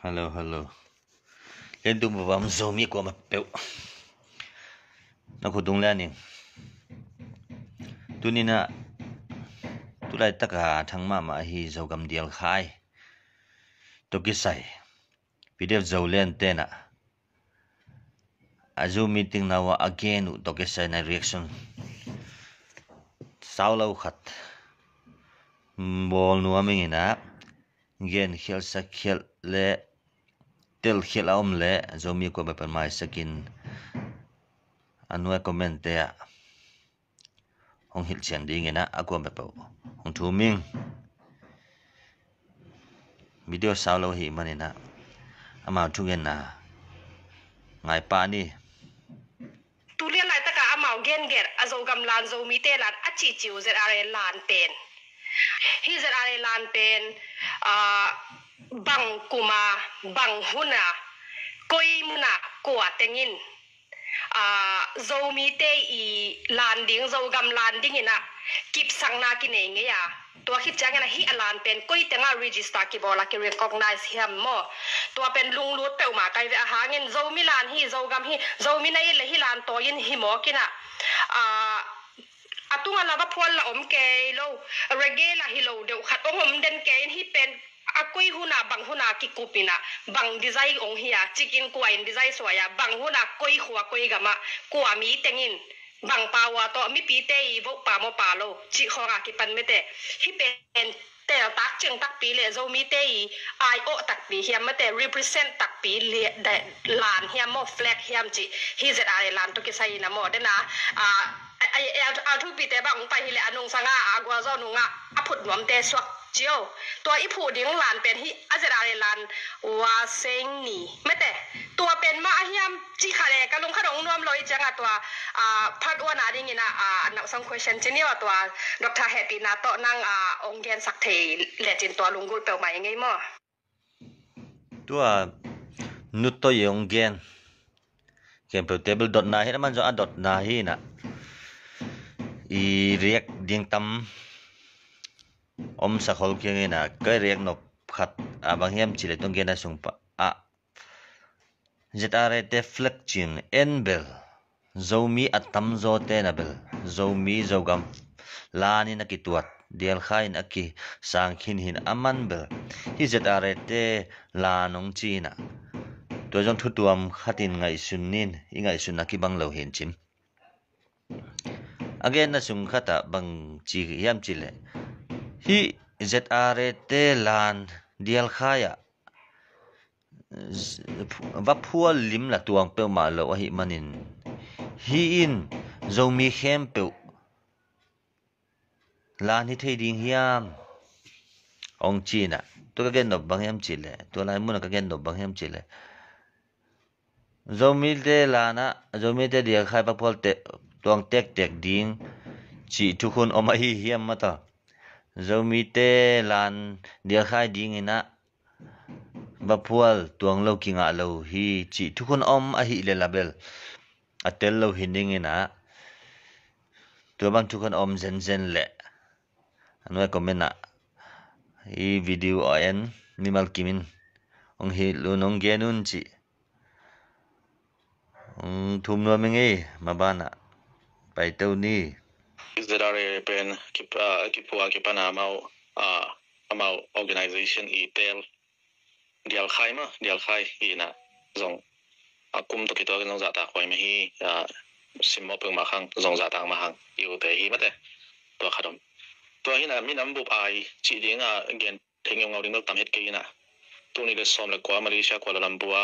Hello, hello. Lên tụ bấm zoom mi của mặt bẹo. Nó có đúng là nè. Tu nina tu lại tất cả thằng mà hi dầu cầm điel khai. Tu cái sai. Video dầu lên tên à. Zoom meeting nào again tu cái sai na reaction. Sao lâu khát. Bol nuông mình na. Gen khel sa khel le. Tel khel om le. Zoom mi của bapal mai sakin. Anua comment ya. Hong hil chen ding ina aku bapal. Hong thu ming. Video sao lâu hi manina. Ama thungen na. Ngai pa ni. Tulian lai taka amau gen ger azo gam lan zo mi te lan achi chiu zer are lan pen hi zer are lan pen bang kuma bang huna koi muna kwa tengin zo mi te I landing zo gam landing ina kip sang na ki ne nge ya to khip chang na hi alan pen koi tenga register ki bola ki recognize him mo to pen lung lut pe ma kai ve hangin zo mi lan hi zo gam hi zo mi nei le hi lan to yin hi mo kina atunga laba phol la om ke lo regela hi lo de khat om den ke hi pen akoi huna bang huna ki kupina bang design ong hiya chicken ko in design soya bang huna koi khwa koi gama ko ami tengin bang pawa to mi pi te I vo pa mo pa lo chi khora ki pan mete hi pen te tak cheng tak pi le zo mi te I o tak pi hiam mate represent tak pi le lan hiam mo flag hiam chi hi zet are lan to ki sai na mo de na ai thu pi te bang pa hi le anung sanga agwa zo nunga aput nom te swak chiuตัวอีผู้ดิ้งหลานเป็นที่อาจารย์หลานว่าเซ็งนี่ไม่แต่ตัวเป็นมาเฮียมจีขาเลยกันลงขนมนวมลอยจังตัวพัดอ้วนอะไรเงี้ยนะนักสัง question จีนี่ว่าตัวดรแฮปปี้นะโตนั่งองค์เกณฑ์สักทีเลจินตัวลุงกุลเปล่าไหมยังไงมั่วตัวนุตโตยองเกนเกมเปิดเทเบิลดอทนาฮินะมันจะดอทนาฮินะอีเรียกดิ้งตั้มสักคนเกี่ยงนะก็เรียกนบขัดบางเฮียมจิเลตงเกนะสุงปะจะอะไรเตฟลักจินเอ็นเบลโจมีอัตตัมโจเตนะเบลโจมีโจกัมลานินักตัวเดียลขายนักสังขินหินอามันเบลที่จะอะไรเตลานงจีนะตัวจงทุตัวมขัดินไงสุนนินไงสุนนักบังเหลาเห็นจิมagain na sung khata bang chi yam chile hi ZRT lan dial khaya vaphua lim la tuang pe ma lo hi manin hi in zomi khem pe lan hi thei ding hiam ong china to ka gen no bang yam chile to lai mun ka gen no bang yam chile zomi te lana zomi te dial khai vaphol te tuang tek tek ding chi thu khun oma hi hiam mata zomi te lan dia khai ding ina bapual tuang lo kinga lo hi chi thu khun om a hi le label atel lo hining ina tu bang thu khun om zen zen le anoi comment na hi video en mimal kimin ong hi lu nong genun chi thum no mengi mabana pai tau ni Zedare pen kipua kipana amau organization itel dial khai ina zong akum to kito zong zata khoi me hi simmo pung ma khang zong zata ma hang yu te hi mate to khadom to hi na minam bu ai chi ding again thengyo ngau ding tam het ke ina tu ni le som le kwa Malaysia Kuala Lumpur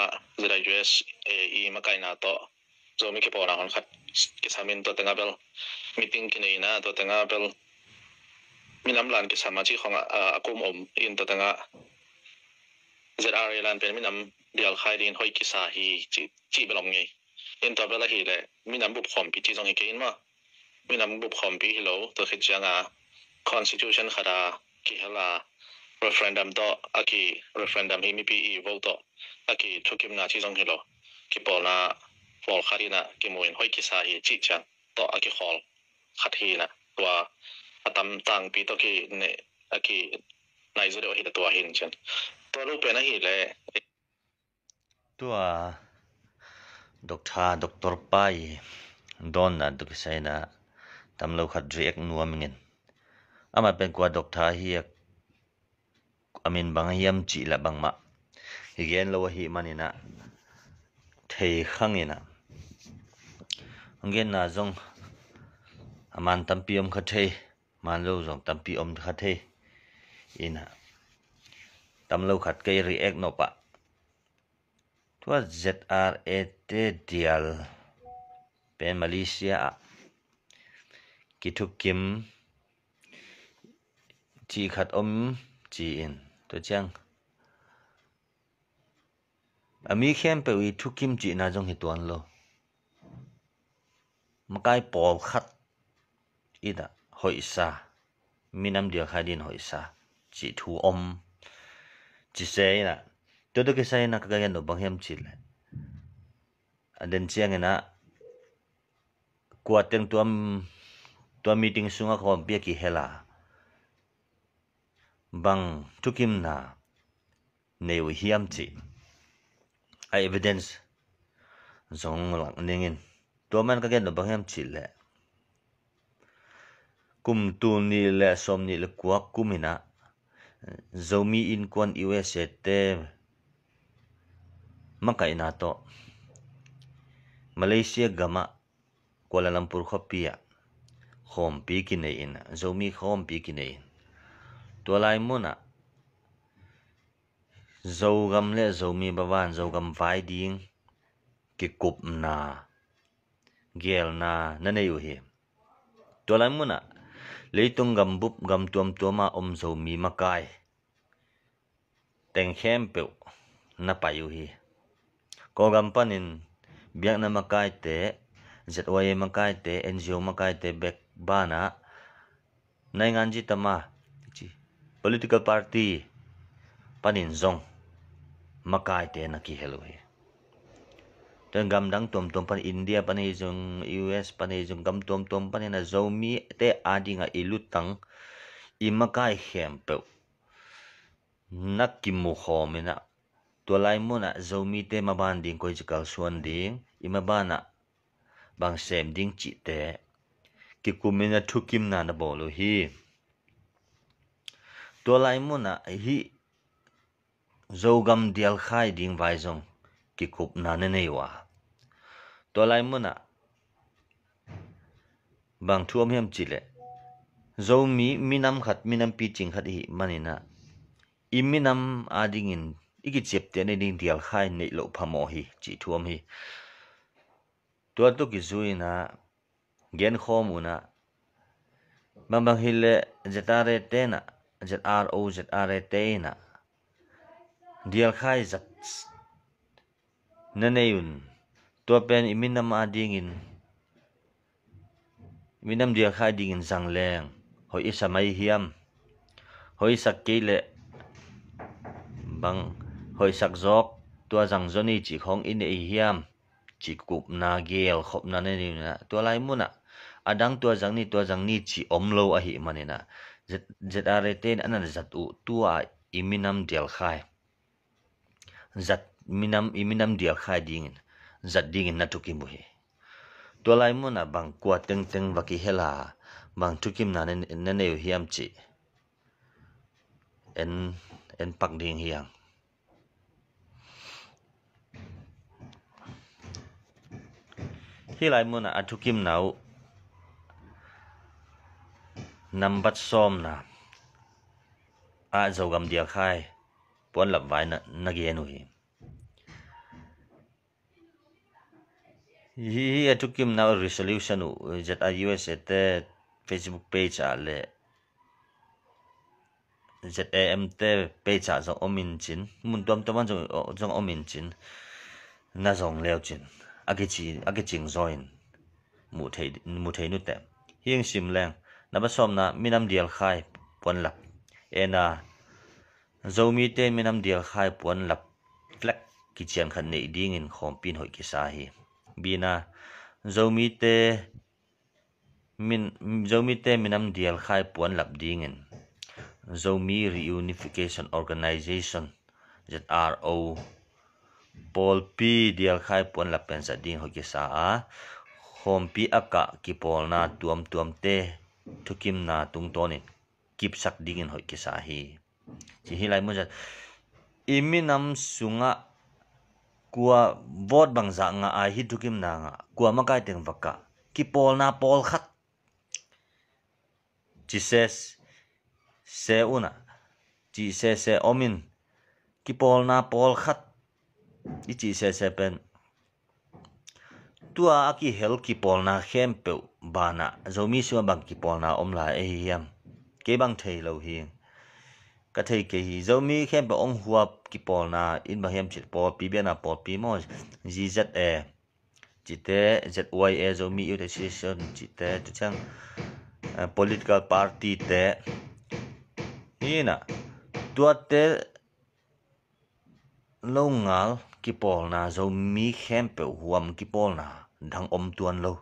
zeda US e ma kai na to zo mi ke pora hon khat kisamin to tengah bel meeting kini na to tengah bel minam lan kisama chi khong akum om in to tengah ZR lan pen minam dial khai din hoi kisa hi chi belom ngi in to bel hi le minam bu khom pi chi jong hi ke in ma minam bu khom pi hello to khit changa constitution khara ki hala referendum to aki referendum hi mi pi vote to aki thukim na chi jong hello ki pona fol kharina ki moin hoi kisa hi chi chang to aki khol khathina tua atam tang pi to ki ne aki nai zo de hi to hin chen to lu pe na hi le tua doktor pai don na duk sai na tamlo khat riek nuam ngin ama pen kwa doktor hi amin bang hiam chi la bang ma higen lo hi manina thei khangina ngen na zong aman tampi om khathei man lo zong tampi om khathei ina tamlo khat kai riek no pa tua ZRAT dial pen Malaysia kituk kim chi khat om chi in to chang ami khem pe wi thu kim chi na jong hi tuan lo makai pol khat ida hoi sa minam dia khadin hoi sa chi thu om chi se na to do ke sai na ka ga no bang hem chi le aden chiang na kuateng tuam meeting sunga khom pia ki hela bang tukim na neu hiam chi a evidence zong lang ningin to man ka gen no bang hem chi le kum tu ni le som ni le kwa kumina zomi in kon USA te makai na to Malaysia gama Kuala Lumpur khopia khom pi ki nei in zomi khom pi ki nei to lai muna zogam le zomi bawan zogam vai ding ki kup na gel na nei u hi to lai muna leitung gam bup gam tuam tuama zomi makai teng khem pe na payu hi ko gam panin biak na makai te ZYA makai te NGO makai te bek bana nai ngan ji tama political party panin zong makai te na ki helo hi ten gam dang tom pan India pani jong US pani jong gam tom pani na zomi te adinga ilutang I makai khem pe nakimu khomina to lai muna zomi te maban ding ko jikal suan ding imabana bang sem ding chi te ki kumina thukim na na bolu hi to lai muna hi zogam dial khai ding vai zong ki kup na ne nei wa to lai muna bang thuam hem chi le zomi minam khat minam pi ching khat hi manina iminam adingin iki chepte ne ding dial khai nei lo phamo hi chi thuam hi to ki zuina gen khomuna bambang hile jetare tena ZRA tena dial khai zat naneyun to pen iminam adingin minam dial khai dingin zangleng hoi isamai hiam hoi sakile bang hoi sak jok to jang joni chi khong in ei hiam chi kup na gel khop na ne na to lai muna adang to jang ni chi omlo a hi manina ZRA ten anan zat u tua iminam dial khai zat iminam dial khai dingin zat dingin na tukim bu hi to lai muna bang kwa teng baki hela bang tukim na ne hiam chi en pak ding hiang hilai muna atukim nau nambat som na a zogam dia khai pon lap vai na genu hi atukim nau resolution u jat a USA te Facebook page a le ZAM te page a zong omin chin mun tom zong omin chin na zong leo chin age ching join mu thei nu te hieng sim leng na ba som na minam dial khai pon lap ena zomi te minam dial khai pon lap flek ki chian khan nei ding in khom pin hoi ki sa hi bina zomi te minam dial khai pon lap ding in Zomi Reunification Organization ZRO Paul pi dial khai pon la pen sa ding ho ki sa a hom pi aka ki pol na tuam te thukim na tung tonin kip sak dingin ho ki sa hi chi hi lai mo ja iminam sunga kwa vot bang za nga ai hi thukim na nga kwa ma kai teng vaka ki pol na pol khat chi se una chi se omin ki pol na pol khat i chi se pen tua aki hel ki pol na khem pe bana zomi su bang ki pol na om la e hiam ke bang thei lo hi ka thei ke hi zomi khem pe ong huap ki pol na in ba hem chit pol pi bena pol pi mo gz e chite zy e zomi u de session chite chang political party te hina tua te lo ngal ki pol na zomi khem pe huam ki pol na dang om tuan lo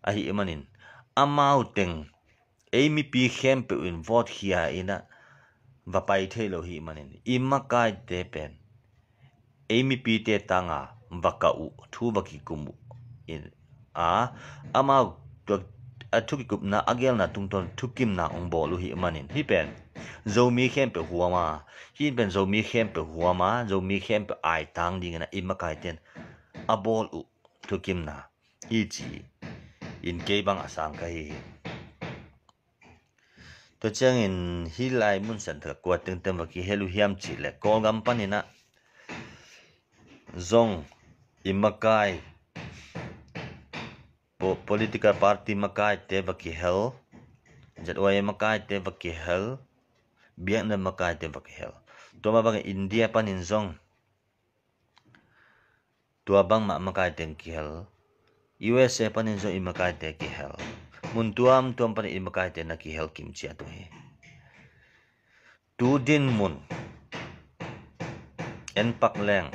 ahi emanin amau teng emi pi khem pe in vote hia ina va pai the lo hi manin imma kai te pen emi pi te tanga vaka u thu baki kumu in a amau to athuki kup na agel na tungton thukim na ong bo lu hi manin hi pen zomi khem pe huama hi pen zomi khem pe huama zomi khem pe ai tang ding na imma kai ten abol u thukim na hi chi in ke bang asang kai to chang in hi lai mun san tha kwa teng tem ki helu hiam chi le kol gam panina zong imakai political party makai te baki hel jadwai makai te baki hel biak na makai te baki hel to ma bang India panin zong tua bang ma makai te ki hel USA panin zong imakai te ki hel mun tuam pan imakai te na ki hel kim chi atu he tu din mun en pak leng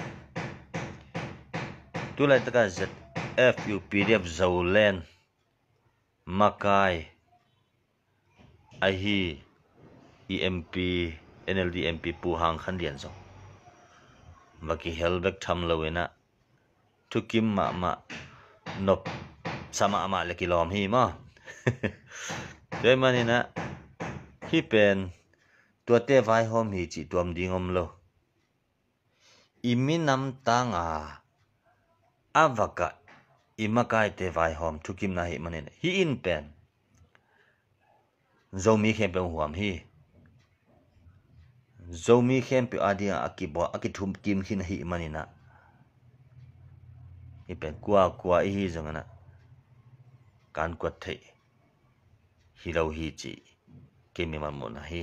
tu lai taka zet fu pdf zolen makai ahi emp nld mp pu hang khan dian zo maki helbek tham lowena thukim ma nop sama ama le kilom hi ma te manina hi pen tua te vai hom hi chi tuam dingom lo iminam tanga avaka imakai te vai hom thukim na hi manina hi in pen zomi khem pe huam hi zomi khem pe adia akibo akithum kim khin hi manina hi pen kwa hi zongana kan kwat thei hi lo hi chi kemi man mo na hi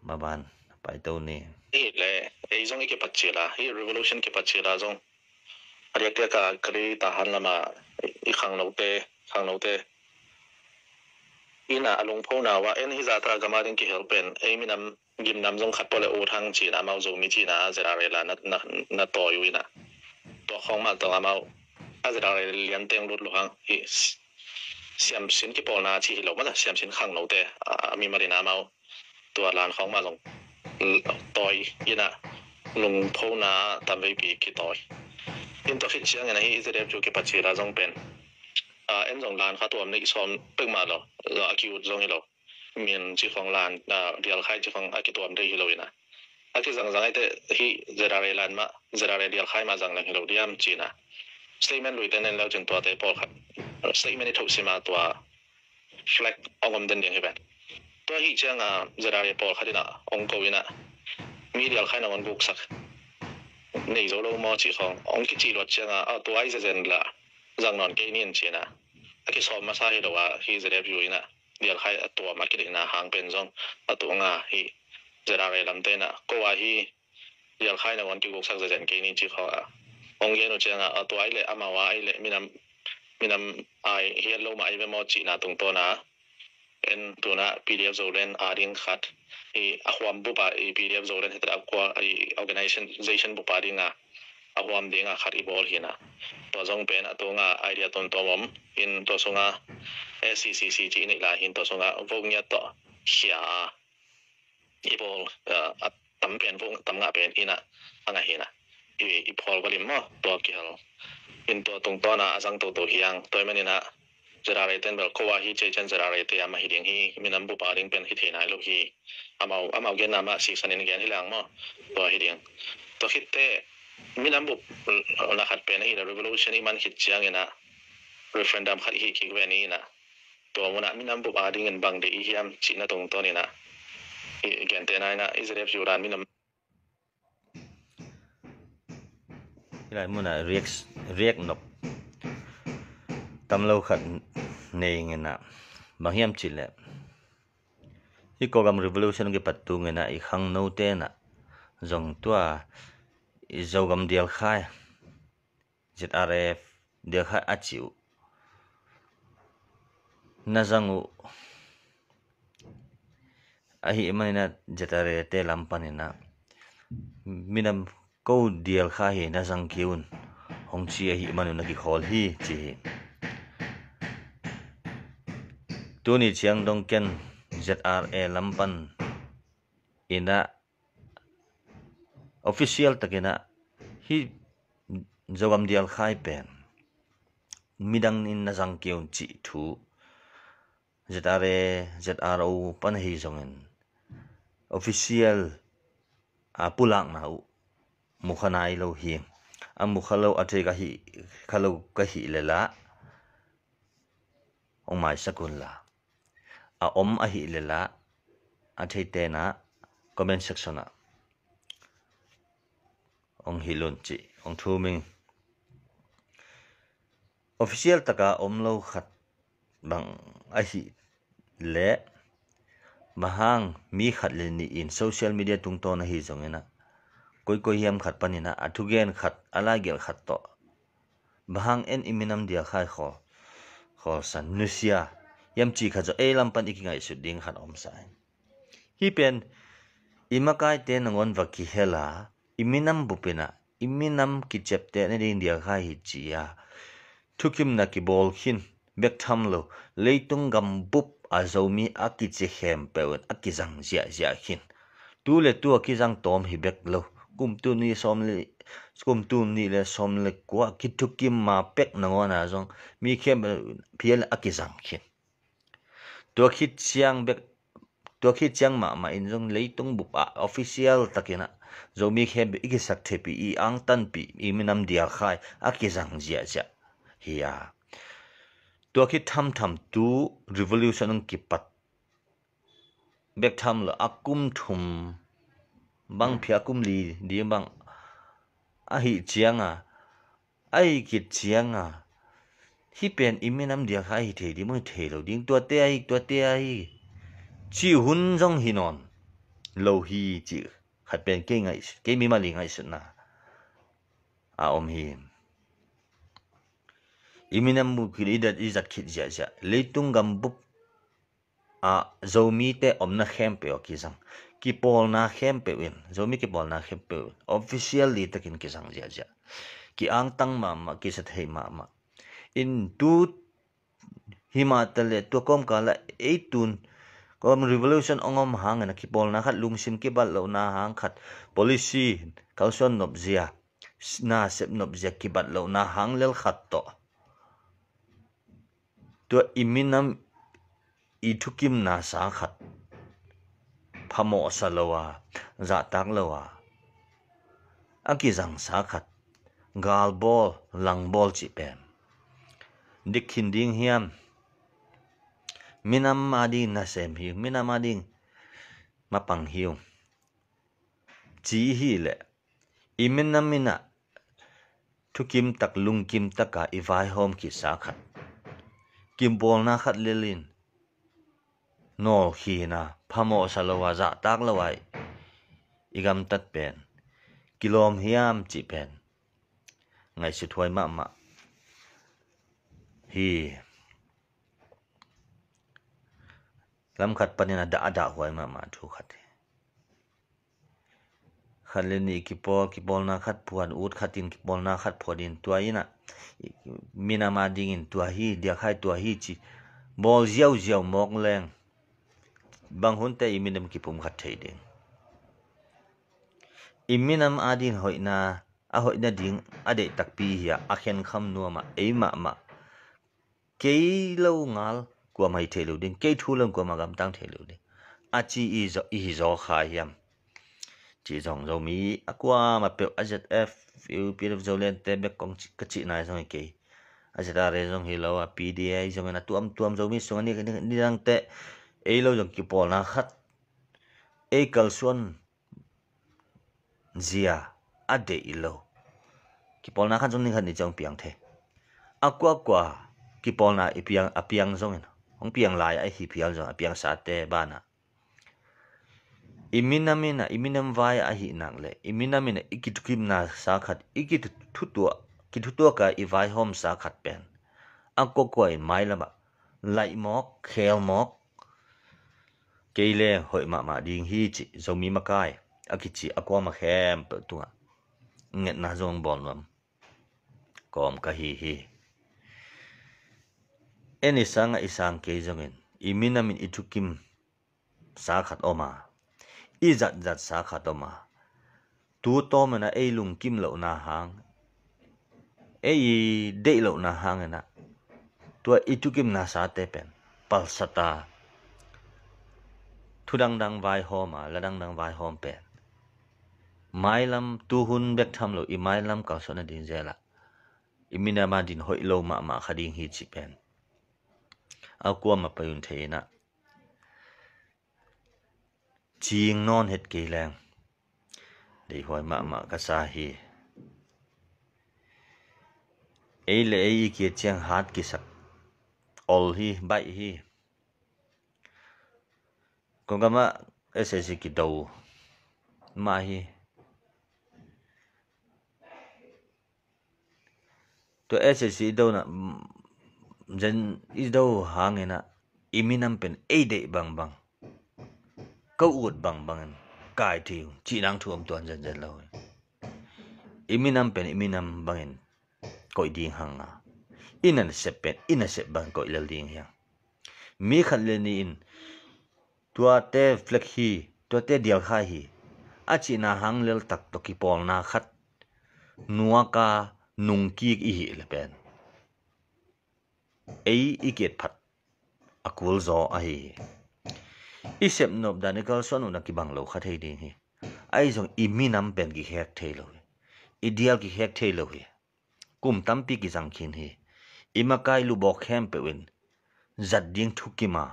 maban pai to ni le ei zong ke pachila hi revolution ke pachila zong ariak te ka kri ta han lama I khang no te ina along pho na wa en hi za ta gama ring ki helpen ei minam gim nam zong khat pole o thang chi na mau zo mi chi na zera re la na to yu ina to khong ma to amau a zera re lian teng lut lu hang hi siam sin ki pol na chi lo ma siam sin khang no te mi marina mau to lan khong ma long toy ina lung pho na tam ve pi ki toy in to fit chiang na hi zera ju ki pachi la zong pen en zong lan kha tuam nei som pek ma lo acute zong lo min chi khong lan dial khai chi khong aki tuam dei lo ina aki zang ai te hi zera re lan ma zera re dial khai ma zang lang lo diam chi na statement lui ten lo chen to te pol khat statement ni thok sima to flag ongom den ding heban to hi chang zera re pol khatina ong ko ina mi dial khai na on guk sak nei zo lo mo chi khong ong ki chi lo chang to ai zen la zang non ke nin chi na aki som ma sa hi lo wa hi zera view ina dial khai to ma ki na hang pen zong atu nga hi zera re lam te na ko wa hi dial khai na on ki guk sak zen ke ni chi kho ong ye no chang to ai le ama wa ai le minam ai hi lo ma ai be mo chi na tung to na en tu na pdf zolen aring khat I ahwam bu ba pdf zolen hetra kwa ai organization bu pa ringa ahwam dinga khari bol hina to zong pen atonga idea ton to mom in to songa sccc chi ni la hin to songa vongya to hia ibol tam pen vong tam nga pen ina anga hina i phol balim mo to ki hal in to tung to na asang to hiang toy manina zara re ten bel ko wa hi che chen zara re te ama hi ding hi minam bu pa ding pen hi the nai lo hi amau gen nama si sanin gen hilang mo to hi ding to hit te minam bu la khat pen hi revolution i man hit chiang ina referendum khat hi ki we ni na to mona minam bu pa ding en bang de i hiam chi na tung to ni na gen te nai na israel juran minam lại muốn là riek nộp tâm lâu khẩn này nghe nè bằng hiểm chỉ lệ khi có gam revolution cái bắt tu nghe nè khang nâu tên nè dòng tua dầu gam đial khai ZRF đial khai á chịu na zangu ahi mana na ZRF te lampan na minam câu đial khai hi na zang kiun hong chi ahi manu na ki khol hi chi tu ni chiang dong ken ZRA lampan ina official takina hi zogam dial khai pen midang in na zang kiun chi thu ZRO pan hi zongen official pulang na u mukhanai lo hi mukhalo ate ka hi khalo ka hi lela ong mai sakun la om a hi lela ate te na comment section na ong hilun chi ong thu ming official taka om lo khat bang a hi le mahang mi khat le ni in social media tung to na hi zongena koi hiam khat panina athugen khat alagel khat to bahang en iminam dia khai kho san nusia yam chi kha jo e lampan ikingai su ding khat om sai hi pen imakai te nangon vaki hela iminam bupina iminam ki chepte ne din dia khai hi chia thukim na ki bol khin bek tham lo leitung gam bup azomi aki che hem peun aki jang zia khin tu le tu aki jang tom hi bek lo kum tu ni le som le kwa kithukim ma pek nangona jong mi khem phiel akizam khin to khit chiang ma in jong leitung bupa official takina zo mi khem ikisak thepi I ang tan pi iminam dia khai akizang zia hiya to khit tham tu revolution ki pat bek tham lo akum thum bang phia kum li di bang ahi chianga ai kit chianga hi pen iminam dia khai hi the di moi the lo ding to te ai chi hun jong hinon lo hi chi khat pen ke mi ma li ngai sna a om hi iminam mu ki idat izat khit ja leitung gam bup zomi te omna khem pe o ki jang ki pol na khem pe win zomi ki pol na khem pe officially takin ki jang ja ki ang tang ma ki sa thei ma in tu himatale to kom kala eitun kom revolution ongom hang na ki pol na khat lungsim ki bal lo na hang khat policy kalson nop zia na sep nop zia ki bat lo na hang lel khat to iminam ithukim na sa khat phamo salowa za tak lowa aki jang sa khat gal bol lang bol chi pen dikhin ding hiam minam adi na sem hi minam ading mapang hiu chi hi le iminam mina thukim tak lungkim taka ivai hom ki sa khat kim bol na khat lelin nol khi na phamo salowa za tak lawai igam tat pen kilom hiam chi pen ngai su thoi ma hi lam khat panina da hoi ma thu khat khaleni ki pol na khat puan ut khatin ki pol na khat phodin tuaina mina ma ding in tua hi dia khai tua hi chi bol ziau mok leng bang hun te iminam ki pum khat thei ding iminam adin hoina a hoi na ding a de tak pi hi a khen kham nu ma e ma ke lo ngal kwa mai the lo ding ke thu long kwa ma gam tang the lo ding a chi i zo kha yam chỉ dòng dầu mỹ aqua mà biểu AZF phiêu phiêu dầu lên tên biết con cái chị này xong rồi kì AZF đây dòng hello PDA dòng này tuam dầu mỹ xuống đi đang tệ ấy lâu dòng kịp bỏ na khát ấy cầu xuân zia ade lâu kịp bỏ na khát dòng này khát đi dòng piang thế aqua kịp bỏ na piang dòng này không piang lại ấy thì piang dòng piang sa tê ba na iminam vai a hi nang le iminamina ikitukim na sakhat ikitutua ka I vai hom sakhat pen angko ko in mailama lai mok khel mok keile hoi ma ding hi chi zomi makai akichi akwa ma khem pe tunga nget na zong bon wam kom ka hi eni sanga isang ke zongin iminamin itukim sakhat oma I zat sa khatoma tu to mana e lung kim lo na hang e de lo na hang na tu itu kim na sa te pen pal sata thu dang vai homa la dang vai hom pen mailam tu hun bek tham lo I mailam ka so na din zela imina ma din hoi lo ma khading hi chi pen akwa ma payun the na chieng non het ke lang để hỏi mà cái sa hi ấy là ấy kia chiang hát kia sắc all hi bay hi còn cái mà SSC cái đầu mà hi to SSC đâu na dân ít đâu hàng na iminam pen ấy để bằng câu uất bằng cài thiêu chỉ đang thuồng toàn dần lâu iminam pen iminam bangin koi ding hanga inan sepen ina sep bang koi lel ding yang mi khan le ni in tua te flek hi tua te dial khai hi achi na hang lel tak to ki pol na khat nuaka nung ki I hi le pen ei iket phat akul zo a hi isep nop danikal sonu na ki bang lo kha thei ding hi ai jong iminam pen ki hek thei lo ideal ki hek thei lo hi kum tampi ki jang khin hi imakai lu bok hem pe win zat ding thukima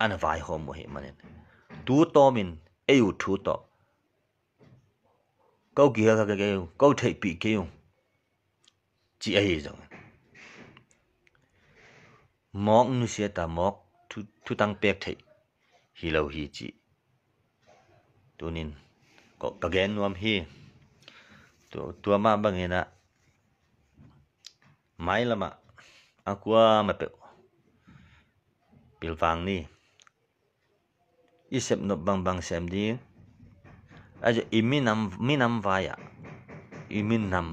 ana vai hom mo hi manen tu to min eu thu to câu kia cái câu thei pi kêu chỉ ai jong mok nu sia ta mok thu tang pek thei hi lo hi chi tunin ko kagen nuam hi tua ma bangena mai lama aqua ma pe pilwang ni isep no bang sem di aje minam vaya iminam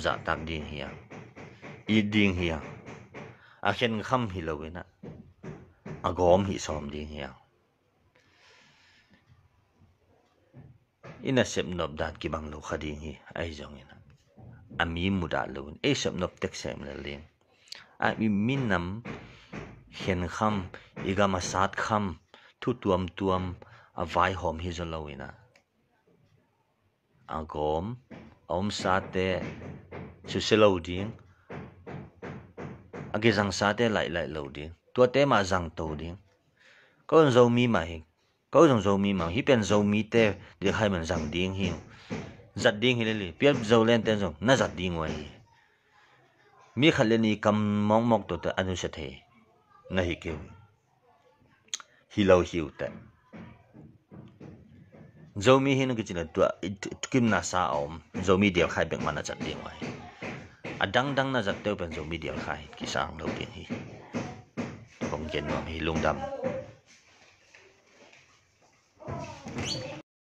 za tak ding hiya I ding hiya a khen kham hi lo na agom hi som ding hiya ina sep nop dan ki bang lo khading hi ai jong ina ami muda lo e sep nop tek sem le ling a mi minam khen kham iga ma sat kham thu tuam a vai hom hi zo lo ina agom om sate su selo ding age jang sate lại lo ding tua te ma jang to ding con zo mi ma hi câu dòng dầu mi mà hi pen dầu mi te để hai mình rằng điên hi giật điên hi lên biết dầu lên tên rồi nó giật điên ngoài mi khát lên đi cầm mong mong tụt anh sẽ thấy nó hi kêu hi lâu hiu te dầu mi hi nó cái gì là tụi kim na sa om dầu mi điều khai bệnh mà nó giật điên ngoài à đăng nó giật tiêu pen dầu mi điều khai cái sang đầu tiên hi không kiến mà hi lung đâm